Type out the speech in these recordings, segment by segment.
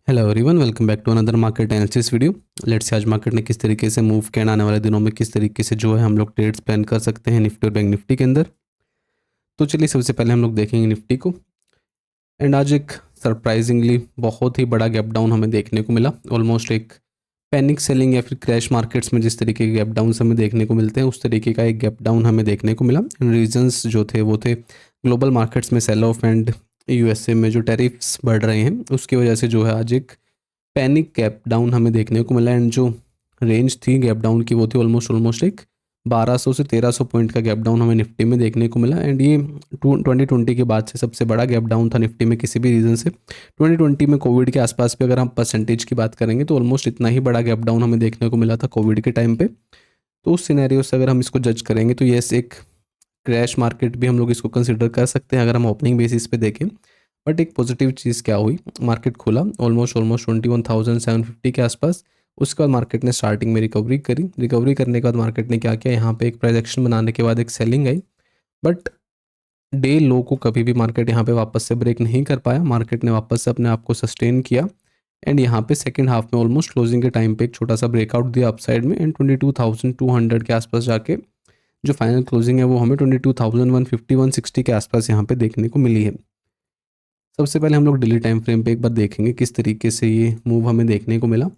Hello everyone, welcome back to another market analysis video. Let's say आज market ने किस तरीके से मूव किया, आने वाले दिनों में किस तरीके से जो है हम लोग ट्रेड्स प्लान कर सकते हैं निफ्टी और बैंक निफ्टी के अंदर। तो चलिए सबसे पहले हम लोग देखेंगे निफ्टी को। एंड आज एक सरप्राइजिंगली बहुत ही बड़ा गैप डाउन हमें देखने को मिला। ऑलमोस्ट एक पैनिक सेलिंग या फिर क्रैश मार्केट्स में जिस तरीके के गैप डाउन हमें देखने को मिलते हैं उस तरीके का एक गैप डाउन हमें देखने को मिला। रीजंस जो थे वो थे ग्लोबल मार्केट्स में सेल ऑफ एंड यूएसए में जो टैरिफ्स बढ़ रहे हैं उसकी वजह से जो है आज एक पैनिक गैप डाउन हमें देखने को मिला। एंड जो रेंज थी गैप डाउन की वो थी ऑलमोस्ट एक 1200 से 1300 पॉइंट का गैप डाउन हमें निफ्टी में देखने को मिला। एंड ये 2020 के बाद से सबसे बड़ा गैप डाउन था निफ्टी में किसी भी रीज़न से। 2020 में कोविड के आसपास पे अगर हम परसेंटेज की बात करेंगे तो ऑलमोस्ट इतना ही बड़ा गैप डाउन हमें देखने को मिला था कोविड के टाइम पे। तो उस सिनेरियो से अगर हम इसको जज करेंगे तो येस एक क्रैश मार्केट भी हम लोग इसको कंसिडर कर सकते हैं अगर हम ओपनिंग बेसिस पे देखें। बट एक पॉजिटिव चीज़ क्या हुई, मार्केट खुला ऑलमोस्ट 21,750 के आसपास। उसके बाद मार्केट ने स्टार्टिंग में रिकवरी करी। रिकवरी करने के बाद मार्केट ने क्या किया, यहाँ पे एक प्राइस एक्शन बनाने के बाद एक सेलिंग आई। बट डे लो को कभी भी मार्केट यहाँ पे वापस से ब्रेक नहीं कर पाया। मार्केट ने वापस से अपने आप को सस्टेन किया। एंड यहाँ पे सेकंड हाफ में ऑलमोस्ट क्लोजिंग के टाइम पे एक छोटा सा ब्रेकआउट दिया अपसाइड में। एंड 22,200 के आसपास जाके जो फाइनल क्लोजिंग है वो हमें 22,150 160 के आसपास यहाँ पे देखने को मिली है। सबसे पहले हम लोग डेली टाइम फ्रेम पे एक बार देखेंगे किस तरीके से ये मूव हमें देखने को मिला।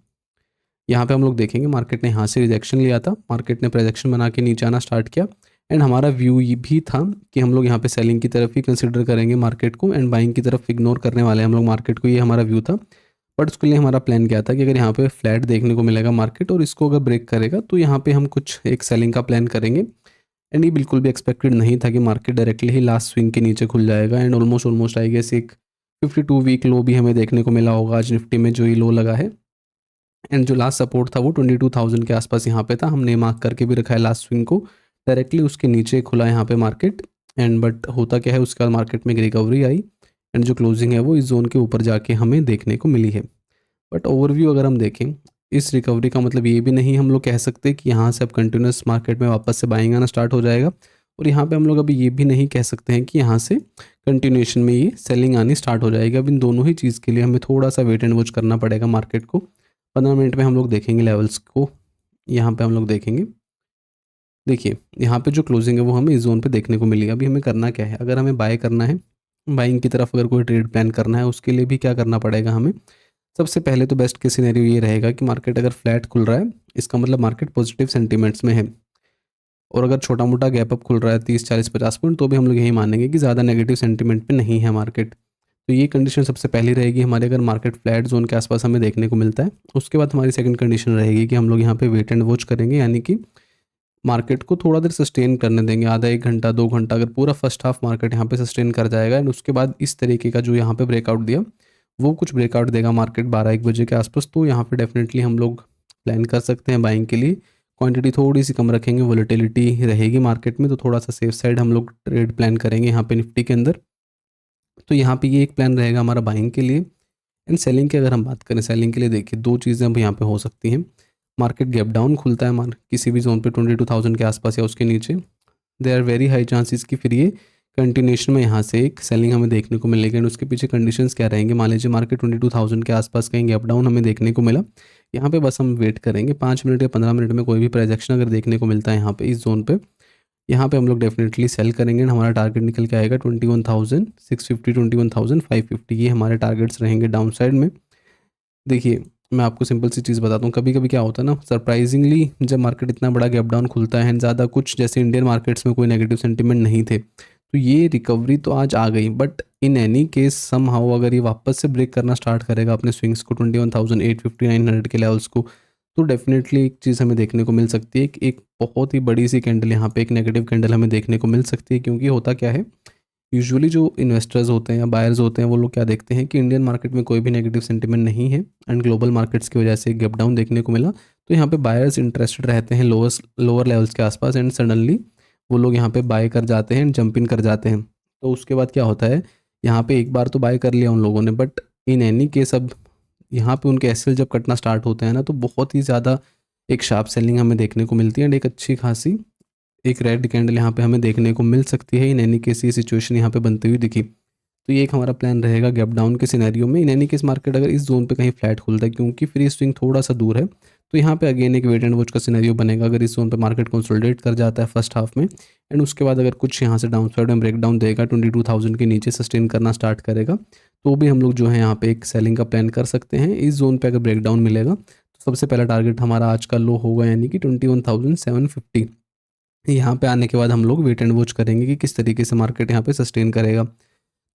यहाँ पे हम लोग देखेंगे मार्केट ने यहाँ से रिजेक्शन लिया था, मार्केट ने प्रोजेक्शन बना के नीचे आना स्टार्ट किया। एंड हमारा व्यू ये भी था कि हम लोग यहाँ पे सेलिंग की तरफ ही कंसिडर करेंगे मार्केट को एंड बाइंग की तरफ इग्नोर करने वाले हैं हम लोग मार्केट को, ये हमारा व्यू था। बट उसके लिए हमारा प्लान क्या था कि अगर यहाँ पे फ्लैट देखने को मिलेगा मार्केट और इसको अगर ब्रेक करेगा तो यहाँ पे हम कुछ एक सेलिंग का प्लान करेंगे। एंड ये बिल्कुल भी एक्सपेक्टेड नहीं था कि मार्केट डायरेक्टली ही लास्ट स्विंग के नीचे खुल जाएगा। एंड ऑलमोस्ट आई गेस एक 52 वीक लो भी हमें देखने को मिला होगा आज निफ्टी में जो ये लो लगा है। एंड जो लास्ट सपोर्ट था वो 22,000 के आसपास यहाँ पे था, हमने मार्क करके भी रखा है लास्ट स्विंग को। डायरेक्टली उसके नीचे खुला यहाँ पे मार्केट। एंड बट होता क्या है, उसके बाद मार्केट में एक रिकवरी आई एंड जो क्लोजिंग है वो इस जोन के ऊपर जाके हमें देखने को मिली है। बट ओवरव्यू अगर हम देखें इस रिकवरी का मतलब ये भी नहीं हम लोग कह सकते कि यहाँ से अब कंटिन्यूस मार्केट में वापस से बाइंग आना स्टार्ट हो जाएगा। और यहाँ पे हम लोग अभी ये भी नहीं कह सकते हैं कि यहाँ से कंटिन्यूएशन में ये सेलिंग आनी स्टार्ट हो जाएगी। अब इन दोनों ही चीज़ के लिए हमें थोड़ा सा वेट एंड वॉच करना पड़ेगा मार्केट को। 15 मिनट में हम लोग देखेंगे लेवल्स को। यहाँ पे हम लोग देखेंगे, देखिए यहाँ पे जो क्लोजिंग है वो हमें इस जोन पे देखने को मिली। अभी हमें करना क्या है, अगर हमें बाय करना है, बाइंग की तरफ अगर कोई ट्रेड प्लान करना है उसके लिए भी क्या करना पड़ेगा हमें। सबसे पहले तो बेस्ट केस सिनेरियो ये रहेगा कि मार्केट अगर फ्लैट खुल रहा है इसका मतलब मार्केट पॉजिटिव सेंटीमेंट्स में है। और अगर छोटा मोटा गैप अप खुल रहा है 30 40 50 पॉइंट तो भी हम लोग यही मानेंगे कि ज़्यादा नेगेटिव सेंटीमेंट पे नहीं है मार्केट। तो ये कंडीशन सबसे पहली रहेगी हमारे, अगर मार्केट फ्लैट जोन के आसपास हमें देखने को मिलता है। उसके बाद हमारी सेकंड कंडीशन रहेगी कि हम लोग यहाँ पे वेट एंड वॉच करेंगे, यानी कि मार्केट को थोड़ा देर सस्टेन करने देंगे, आधा 1 घंटा 2 घंटा। अगर पूरा फर्स्ट हाफ मार्केट यहाँ पे सस्टेन कर जाएगा एंड उसके बाद इस तरीके का जो यहाँ पे ब्रेकआउट दिया वो कुछ ब्रेकआउट देगा मार्केट 12 1 बजे के आसपास, तो यहाँ पे डेफिनेटली हम लोग प्लान कर सकते हैं बाइंग के लिए। क्वांटिटी थोड़ी सी कम रखेंगे, वोलेटिलिटी रहेगी मार्केट में तो थोड़ा सा सेफ साइड हम लोग ट्रेड प्लान करेंगे यहाँ पे निफ्टी के अंदर। तो यहाँ पे ये एक प्लान रहेगा हमारा बाइंग के लिए। एंड सेलिंग की अगर हम बात करें, सेलिंग के लिए देखिए दो चीज़ें अब यहाँ पे हो सकती हैं। मार्केट गैप डाउन खुलता है किसी भी जोन पे 22,000 के आसपास या उसके नीचे, there are very high chances कि फिर ये कंटिन्यूशन में यहाँ से एक सेलिंग हमें देखने को मिलेगी। एंड उसके पीछे कंडीशंस क्या रहेंगे, मान लीजिए मार्केट 22,000 के आसपास कहीं गैप डाउन हमें देखने को मिला, यहाँ पे बस हम वेट करेंगे 5 मिनट या 15 मिनट में कोई भी प्राइजेक्शन अगर देखने को मिलता है यहाँ पे इस जोन पे, यहाँ पे हम लोग डेफिनेटली सेल करेंगे। हमारा टारगेट निकल के आएगा 21,650 21,550, ये हमारे टारगेट्स रहेंगे डाउन साइड में। देखिए मैं आपको सिंपल सी चीज़ बताता हूँ, कभी कभी क्या होता है ना, सरप्राइजिंगली जब मार्केट इतना बड़ा गैप डाउन खुलता है, ज़्यादा कुछ जैसे इंडियन मार्केट्स में कोई नेगेटिव सेंटीमेंट नहीं थे तो ये रिकवरी तो आज आ गई। But in any case somehow अगर ये वापस से ब्रेक करना स्टार्ट करेगा अपने स्विंग्स को 21,850 900 के लेवल्स को, तो डेफिनेटली एक चीज़ हमें देखने को मिल सकती है कि एक बहुत ही बड़ी सी कैंडल यहाँ पे एक नेगेटिव कैंडल हमें देखने को मिल सकती है। क्योंकि होता क्या है, यूजुअली जो इन्वेस्टर्स होते हैं या बायर्स होते हैं वो लोग क्या देखते हैं कि इंडियन मार्केट में कोई भी नेगेटिव सेंटीमेंट नहीं है एंड ग्लोबल मार्केट्स की वजह से गैप डाउन देखने को मिला, तो यहाँ पे बायर्स इंटरेस्टेड रहते हैं लोअर लेवल्स के आसपास एंड सडनली वो लोग यहाँ पे बाय कर जाते हैं एंड जंप इन कर जाते हैं। तो उसके बाद क्या होता है, यहाँ पे एक बार तो बाय कर लिया उन लोगों ने, बट इन एनी केस अब यहाँ पे उनके एसएल जब कटना स्टार्ट होते हैं ना तो बहुत ही ज़्यादा एक शार्प सेलिंग हमें देखने को मिलती है एंड एक अच्छी खासी एक रेड कैंडल यहाँ पे हमें देखने को मिल सकती है। इन एनी केस ये सिचुएशन यहाँ पे बनती हुई दिखी। तो तो ये एक हमारा प्लान रहेगा गैप डाउन के सिनेरियो में। इन एनी केस मार्केट अगर इस जोन पे कहीं फ्लैट खुलता है, क्योंकि फ्री स्विंग थोड़ा सा दूर है, तो यहाँ पे अगेन एक वेट एंड वॉच का सिनेरियो बनेगा। अगर इस जोन पे मार्केट कंसोलिडेट कर जाता है फर्स्ट हाफ में एंड उसके बाद अगर कुछ यहाँ से डाउन साइड में ब्रेकडाउन देगा, 22,000 के नीचे सस्टेन करना स्टार्ट करेगा, तो भी हम लोग जो है यहाँ पे एक सेलिंग का प्लान कर सकते हैं। इस जोन पे अगर ब्रेकडाउन मिलेगा तो सबसे पहला टारगेट हमारा आज का लो होगा, यानी कि 21,750। यहाँ पे आने के बाद हम लोग वेट एंड वॉच करेंगे कि किस तरीके से मार्केट यहाँ पे सस्टेन करेगा।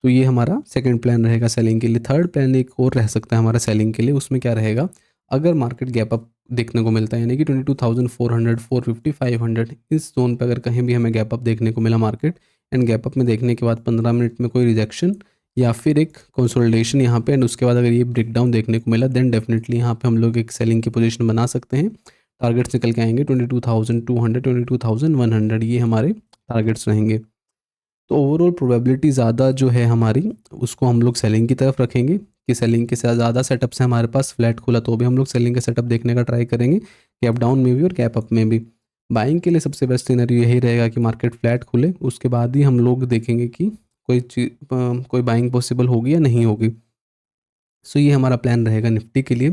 तो ये हमारा सेकंड प्लान रहेगा सेलिंग के लिए। थर्ड प्लान एक और रह सकता है हमारा सेलिंग के लिए, उसमें क्या रहेगा, अगर मार्केट गैप अप देखने को मिलता है, यानी कि 22,400, 450, 500 इस जोन पे अगर कहीं भी हमें गैप अप देखने को मिला मार्केट एंड गैप अप में देखने के बाद 15 मिनट में कोई रिजेक्शन या फिर एक कंसोलिडेशन यहाँ पे एंड उसके बाद अगर ये ब्रेकडाउन देखने को मिला, देन डेफिनेटली यहाँ पे हम लोग एक सेलिंग की पोजीशन बना सकते हैं। टारगेट्स निकल के आएंगे 22,200, 22,100, ये हमारे टारगेट्स रहेंगे। तो ओवरऑल प्रोबेबिलिटी ज़्यादा जो है हमारी, उसको हम लोग सेलिंग की तरफ रखेंगे कि सेलिंग के साथ ज़्यादा सेटअप से हमारे पास फ्लैट खुला तो भी हम लोग सेलिंग का सेटअप देखने का ट्राई करेंगे, गैप डाउन में भी और गैप अप में भी। बाइंग के लिए सबसे बेस्ट सिनेरियो यही रहेगा कि मार्केट फ्लैट खुले, उसके बाद ही हम लोग देखेंगे कि कोई बाइंग पॉसिबल होगी या नहीं होगी। सो ये हमारा प्लान रहेगा निफ्टी के लिए।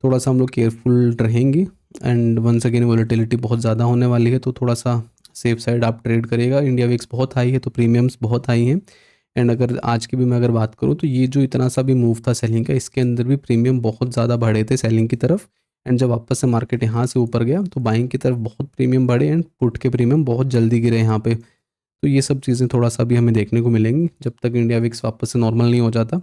थोड़ा सा हम लोग केयरफुल रहेंगे एंड वंस अगेन वोलेटिलिटी बहुत ज़्यादा होने वाली है, तो थोड़ा सा सेफ साइड आप ट्रेड करेगा। इंडिया विक्स बहुत हाई है तो प्रीमियम्स बहुत हाई हैं एंड अगर आज की भी मैं अगर बात करूँ तो ये जो इतना सा भी मूव था सेलिंग का, इसके अंदर भी प्रीमियम बहुत ज़्यादा बढ़े थे सेलिंग की तरफ एंड जब वापस से मार्केट यहाँ से ऊपर गया तो बाइंग की तरफ बहुत प्रीमियम बढ़े एंड पुट के प्रीमियम बहुत जल्दी गिरे यहाँ पे। तो ये सब चीज़ें थोड़ा सा भी हमें देखने को मिलेंगी जब तक इंडिया विक्स वापस से नॉर्मल नहीं हो जाता।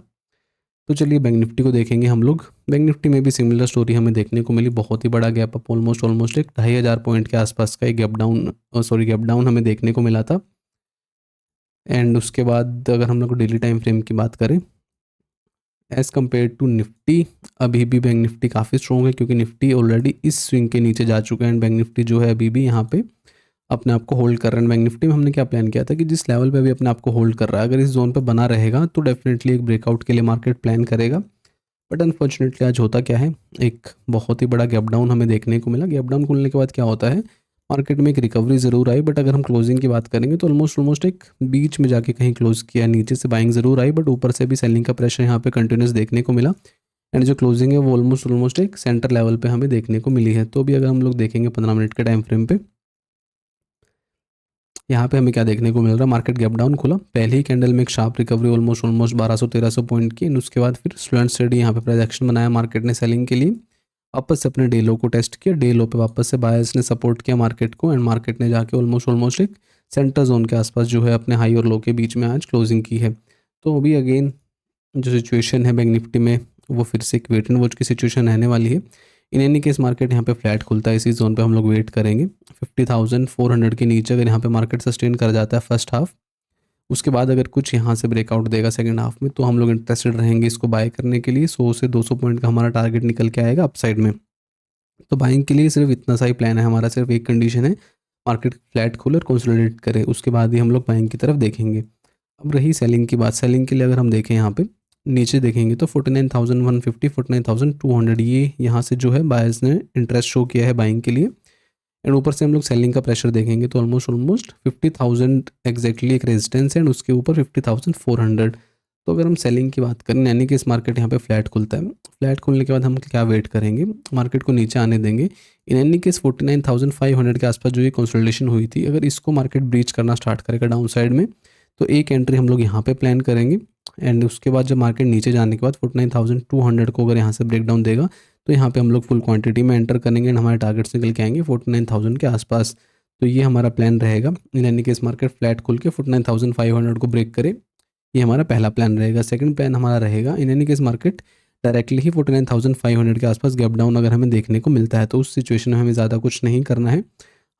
तो चलिए बैंक निफ्टी को देखेंगे हम लोग। बैंक निफ्टी में भी सिमिलर स्टोरी हमें देखने को मिली, बहुत ही बड़ा गैप अप, ऑलमोस्ट एक 2,500 पॉइंट के आसपास का एक गैप डाउन हमें देखने को मिला था। एंड उसके बाद अगर हम लोग डेली टाइम फ्रेम की बात करें एज़ कम्पेयर टू निफ्टी, अभी भी बैंक निफ्टी काफ़ी स्ट्रॉन्ग है क्योंकि निफ्टी ऑलरेडी इस स्विंग के नीचे जा चुका है एंड बैंक निफ्टी जो है अभी भी यहाँ पे अपने आप को होल्ड कर रहा है। बैंक निफ्टी में हमने क्या प्लान किया था कि जिस लेवल पे अभी अपने आप को होल्ड कर रहा है, अगर इस जोन पे बना रहेगा तो डेफिनेटली एक ब्रेकआउट के लिए मार्केट प्लान करेगा। बट अनफॉर्चुनेटली आज होता क्या है, एक बहुत ही बड़ा गैप डाउन हमें देखने को मिला। गैप डाउन खुलने के बाद क्या होता है, मार्केट में एक रिकवरी ज़रूर आई, बट अगर हम क्लोजिंग की बात करेंगे तो ऑलमोस्ट एक बीच में जाके कहीं क्लोज किया, नीचे से बाइंग ज़रूर आई बट ऊपर से भी सेलिंग का प्रेशर यहाँ पे कंटिन्यूस देखने को मिला एंड जो क्लोजिंग है वो ऑलमोस्ट एक सेंटर लेवल पे हमें देखने को मिली है। तो भी अगर हम लोग देखेंगे 15 मिनट के टाइम फ्रेम पे, यहाँ पे हमें क्या देखने को मिल रहा है, मार्केट गैप डाउन खुला, पहले ही कैंडल में एक शार्प रिकवरी ऑलमोस्ट 1200-1300 पॉइंट की एंड उसके बाद फिर स्लो एंड स्टेडी यहाँ पे प्रोजेक्शन बनाया मार्केट ने सेलिंग के लिए। वापस से अपने डे लो को टेस्ट किया, डे लो पे वापस से बायर्स ने सपोर्ट किया मार्केट को एंड मार्केट ने जाके ऑलमोस्ट एक सेंटर जोन के आसपास जो है अपने हाई और लो के बीच में आज क्लोजिंग की है। तो अभी अगेन जो सिचुएशन है बैंक निफ्टी में वो फिर से एक वेट एंड वॉच की सिचुएशन रहने वाली है। इन एनी केस मार्केट यहाँ पे फ्लैट खुलता है, इसी जोन पे हम लोग वेट करेंगे। 50,400 के नीचे अगर यहाँ पे मार्केट सस्टेन कर जाता है फर्स्ट हाफ, उसके बाद अगर कुछ यहाँ से ब्रेकआउट देगा सेकंड हाफ में, तो हम लोग इंटरेस्टेड रहेंगे इसको बाय करने के लिए। 100 से 200 पॉइंट का हमारा टारगेट निकल के आएगा अपसाइड में। तो बाइंग के लिए सिर्फ इतना सा ही प्लान है हमारा, सिर्फ एक कंडीशन है, मार्केट फ्लैट खुले और कंसोलिडेट करे, उसके बाद ही हम लोग बाइंग की तरफ देखेंगे। अब रही सेलिंग की बात, सेलिंग के लिए अगर हम देखें यहाँ पे नीचे देखेंगे तो 49,150, 49,200 ये यहाँ से जो है बायर्स ने इंटरेस्ट शो किया है बाइंग के लिए एंड ऊपर से हम लोग सेलिंग का प्रेशर देखेंगे तो ऑलमोस्ट 50,000 एग्जैक्टली एक रेजिस्टेंस है एंड उसके ऊपर 50,400। तो अगर हम सेलिंग की बात करें, यानी कि इस मार्केट यहाँ पे फ्लैट खुलता है, फ्लैट खुलने के बाद हम क्या वेट करेंगे, मार्केट को नीचे आने देंगे। इन एनी केस 49,500 के आसपास जो ये कंसोलिडेशन हुई थी, अगर इसको मार्केट ब्रीच करना स्टार्ट करेगा डाउन साइड में, तो एक एंट्री हम लोग यहाँ पे प्लान करेंगे एंड उसके बाद जब मार्केट नीचे जाने के बाद 49,200 को अगर यहाँ से ब्रेक डाउन देगा तो यहाँ पे हम लोग फुल क्वांटिटी में एंटर करेंगे एंड हमारे टारगेट्स निकल के आएंगे 49,000 के आसपास। तो ये हमारा प्लान रहेगा, यानी कि इस मार्केट फ्लैट खुल के 49,500 को ब्रेक करे, ये हमारा पहला प्लान रहेगा। सेकंड प्लान हमारा रहेगा, यानी कि इस मार्केट डायरेक्टली ही 49,500 के आसपास गैप डाउन अगर हमें देखने को मिलता है तो उस सिचुएशन में हमें ज़्यादा कुछ नहीं करना है,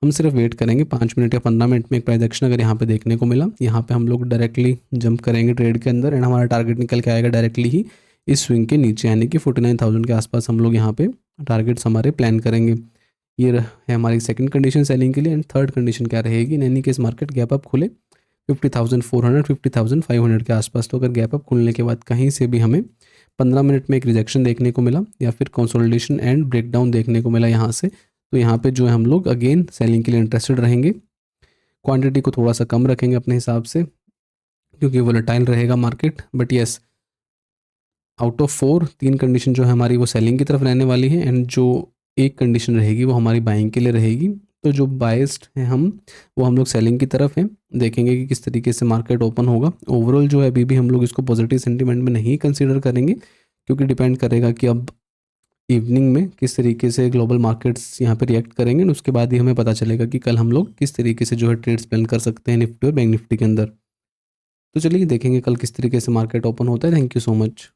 हम सिर्फ वेट करेंगे 5 मिनट या 15 मिनट में एक प्राइस एक्शन अगर यहाँ पे देखने को मिला, यहाँ पे हम लोग डायरेक्टली जंप करेंगे ट्रेड के अंदर एंड हमारा टारगेट निकल के आएगा डायरेक्टली ही इस स्विंग के नीचे, यानी कि 49,000 के आसपास हम लोग यहाँ पे टारगेट्स हमारे प्लान करेंगे। ये है हमारी सेकंड कंडीशन सेलिंग के लिए। एंड थर्ड कंडीशन क्या रहेगी, यानी कि इस मार्केट गैप अप खुले 50,400, 50,500 के आसपास। तो अगर गैप अप खुलने के बाद कहीं से भी हमें 15 मिनट में एक रिजेक्शन देखने को मिला या फिर कंसोलिडेशन एंड ब्रेकडाउन देखने को मिला यहाँ से, तो यहाँ पे जो है हम लोग अगेन सेलिंग के लिए इंटरेस्टेड रहेंगे। क्वांटिटी को थोड़ा सा कम रखेंगे अपने हिसाब से, क्योंकि वोलेटाइल रहेगा market. But yes, out of 4 3 condition जो है हमारी वो सेलिंग की तरफ रहने वाली है, एंड जो एक कंडीशन रहेगी वो हमारी बाइंग के लिए रहेगी। तो जो बायस्ड है वो हम लोग सेलिंग की तरफ हैं। देखेंगे कि किस तरीके से मार्केट ओपन होगा। ओवरऑल जो है अभी भी हम लोग इसको पॉजिटिव सेंटीमेंट में नहीं कंसीडर करेंगे, क्योंकि डिपेंड करेगा कि अब इवनिंग में किस तरीके से ग्लोबल मार्केट्स यहाँ पे रिएक्ट करेंगे, और उसके बाद ही हमें पता चलेगा कि कल हम लोग किस तरीके से जो है ट्रेड्स प्लान कर सकते हैं निफ्टी और बैंक निफ्टी के अंदर। तो चलिए देखेंगे कल किस तरीके से मार्केट ओपन होता है। Thank you so much.